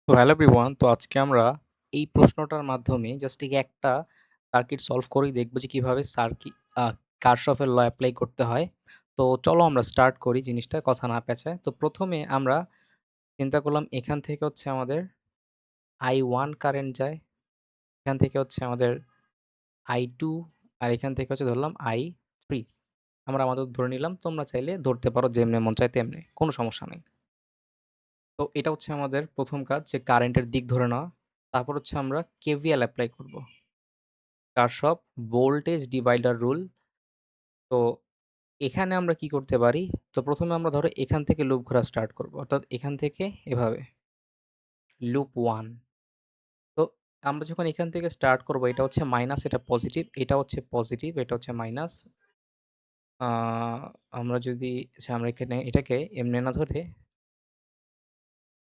তো hello everyone. তো আজকে আমরা এই প্রশ্নটার মাধ্যমে জাস্ট এই একটা সার্কিট সলভ করেই দেখব যে কিভাবে কারশফের ল অ্যাপ্লাই করতে হয়। তো চলো আমরা স্টার্ট করি জিনিসটা কথা না পেঁচায়। তো ১ম এ আমরা চিন্তা করলাম এখান থেকে হচ্ছে আমাদের I1 কারেন্ট যায়। এখান থেকে হচ্ছে আমাদের I2 আর এখান থেকে হচ্ছে ধরলাম I3। আমরা আমাদের ধরে নিলাম। তোমরা চাইলে ধরতে পারো যেমনে মন চায় তেমনে। কোনো সমস্যা নেই। তো এটা হচ্ছে আমাদের ১ম কাজ যে কারেন্টের দিক ধরে নেওয়া। তারপর হচ্ছে আমরা কেভিএল এপ্লাই করব। কারশফ ভোল্টেজ ডিভাইডার রুল। তো এখানে আমরা কি করতে পারি? তো ১ম এ আমরা ধরো এখান থেকে লুপ ঘোরা স্টার্ট করব। অর্থাৎ এখান থেকে এভাবে লুপ 1। তো আমরা যখন এখান থেকে স্টার্ট করব এটা হচ্ছে মাইনাস, এটা পজিটিভ, এটা হচ্ছে পজিটিভ, এটা হচ্ছে মাইনাস। আ আমরা যদি আচ্ছা আমরা এখানে এটাকে এমনি না ধরে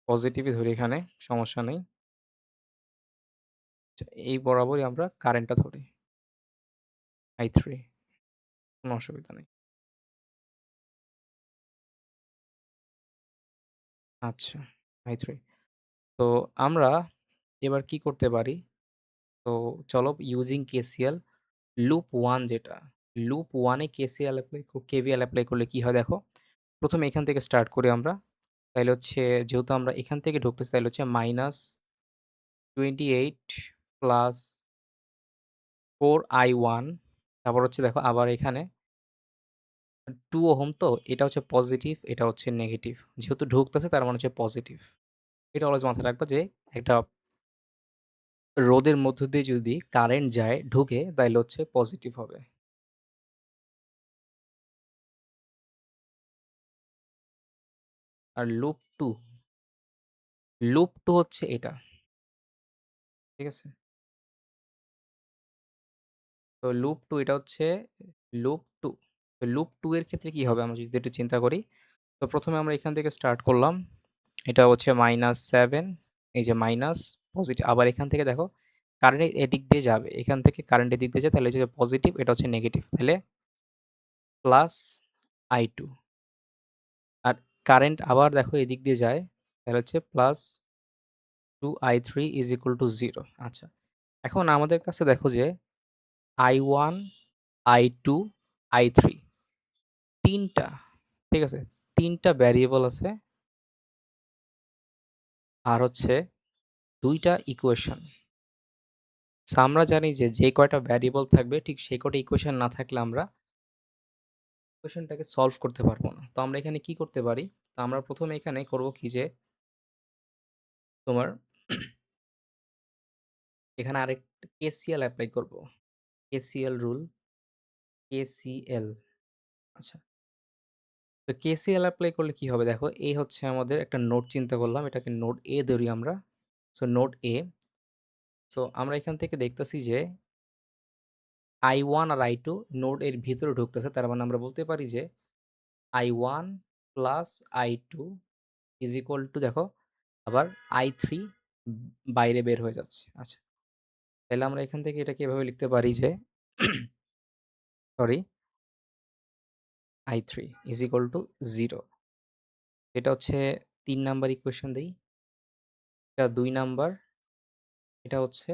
পজিটিভই ধরি এখানে, সমস্যা নেই। আচ্ছা এই বরাবরই আমরা কারেন্টটা ধরি I3, কোনো অসুবিধা নেই। আচ্ছা I3। তো আমরা এবার কি করতে পারি? তো চলো ইউজিং কেসিএল লুপ 1 যেটা, লুপ 1 এ কেভিএল এপ্লাই করলে কি হয় দেখো। ১ম এ এখান থেকে স্টার্ট করি আমরা। তাইলে হচ্ছে যেহেতু আমরা এখান থেকে ঢুকতেছি তাইলে হচ্ছে -28 প্লাস 4I1। তারপর হচ্ছে দেখো আবার এখানে 2 ওহম, তো এটা হচ্ছে পজিটিভ, এটা হচ্ছে নেগেটিভ। যেহেতু ঢুকতেছে তার মানে হচ্ছে পজিটিভ। এটা অলওয়েজ মাথায় রাখবা যে একটা রোদের মধ্য দিয়ে যদি কারেন্ট যায়, ঢুকে তাইলে হচ্ছে পজিটিভ হবে। আর লুপ 2 হচ্ছে এটা। ঠিক আছে? তো লুপ 2 এটা হচ্ছে লুপ 2। তো লুপ 2 এর ক্ষেত্রে কি হবে আমরা যদি একটু চিন্তা করি। তো ১ম এ আমরা এখান থেকে স্টার্ট করলাম। এটা হচ্ছে -7, এই যে মাইনাস, পজিটিভ। আবার এখান থেকে দেখো কারেন্ট এদিক দিয়ে যাবে। এখান থেকে কারেন্ট এদিক দিয়ে যায় তাহলে হচ্ছে পজিটিভ, এটা হচ্ছে নেগেটিভ। তাহলে প্লাস I2। আর কারেন্ট আবার দেখো এদিক দিয়ে যায়। তাহলে হচ্ছে প্লাস 2I3 = 0। আচ্ছা। এখন আমাদের কাছে দেখো যে I1, I2, I3 ৩ টা, ঠিক আছে? ৩ টা ভ্যারিয়েবল আছে আর হচ্ছে ২ টা ইকুয়েশন। সো আমরা জানি যে, যে কয়টা ভ্যারিয়েবল থাকবে ঠিক সেই কটা ইকুয়েশন না থাকলে আমরা ইকুয়েশনটাকে সলভ করতে পারব না। তো আমরা এখানে কি করতে পারি? তো আমরা ১ম এ এখানে করব কি যে তোমার এখানে আরেকটা কেসিএল এপ্লাই করব। KCL rule, KCL. আচ্ছা। তো কেসিএল এপ্লাই করলে কি হবে দেখো, এই হচ্ছে আমাদের একটা নোড চিন্তা করলাম। এটাকে নোড A ধরি আমরা। So node A। সো আমরা এখান থেকে দেখতেছি যে I1 আর I2 নোড এর ভিতরে ঢুকতেছে। তার মানে আমরা বলতে পারি যে I1 প্লাস I2 দেখো আবার I3 বাইরে বের হয়ে যাচ্ছে। আচ্ছা। তাইলে আমরা এখান থেকে এটাকে এভাবে লিখতে পারি যে সরি I3 0। এটা হচ্ছে ৩ নাম্বার ইকুয়েশন দেই। এটা ২ নাম্বার, এটা হচ্ছে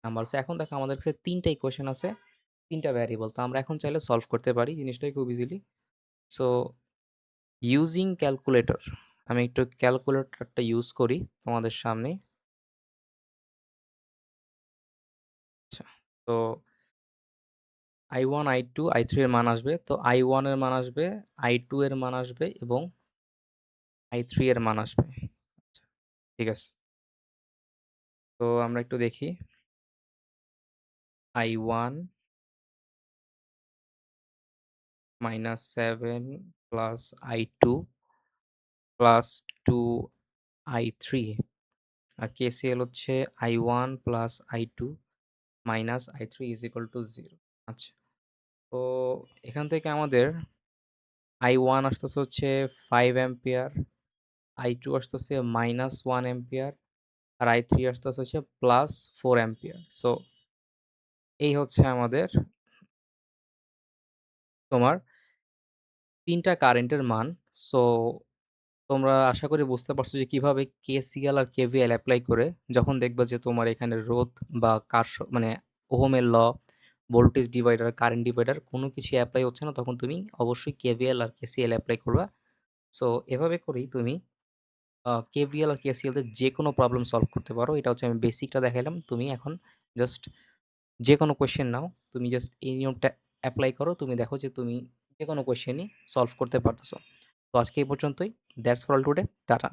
নাম্বার। সো এখন দেখো আমাদের কাছে ৩ টা ইকুয়েশন আছে, ৩ টা ভ্যারিয়েবল। তো আমরা এখন চাইলে সলভ করতে পারি জিনিসটাই খুব ইজিলি। সো ইউজিং ক্যালকুলেটর, আমি একটু ক্যালকুলেটরটা ইউজ করি তোমাদের সামনে। আচ্ছা। তো I1, I2, I3 এর মান আসবে। তো I1 এর মান আসবে, I2 এর মান আসবে এবং I3 এর মান আসবে। আচ্ছা, ঠিক আছে। তো আমরা একটু দেখি। I1 -7 plus I2 plus 2I3। আর কেসিএল হচ্ছে I1 plus I2 minus I3 0। আচ্ছা। তো এখান থেকে আমাদের I1 আসতেছে হচ্ছে 5 অ্যাম্পিয়ার, I2 আসতেছে -1 অ্যাম্পিয়ার আর I3 আসতেছে হচ্ছে +4 অ্যাম্পিয়ার। সো এই হচ্ছে আমাদের তোমার ৩ টা কারেন্টের মান। সো তোমরা আশা করি বুঝতে পারছো যে কিভাবে কেসিএল আর কেভিএল এপ্লাই করে যখন দেখবা যে তোমার এখানে রোধ বা মানে ওহমের ল, ভোল্টেজ ডিভাইডার, কারেন্ট ডিভাইডার কোনো কিছু এপ্লাই হচ্ছে না, তখন তুমি অবশ্যই কেভিএল আর কেসিএল এপ্লাই করবা। সো এভাবে করেই তুমি কেভিএল আর কেসিএল এর যে কোনো প্রবলেম সলভ করতে পারো। এটা হচ্ছে আমি বেসিকটা দেখাইলাম। তুমি এখন জাস্ট যে কোনো কোয়েশ্চেন নাও, তুমি জাস্ট এই নিয়মটা এপ্লাই করো। তুমি দেখো যে তুমি যে কোনো কোয়েশ্চেনই সলভ করতে পারতেছো। তো আজকে এই পর্যন্তই। That's for all today. Tata.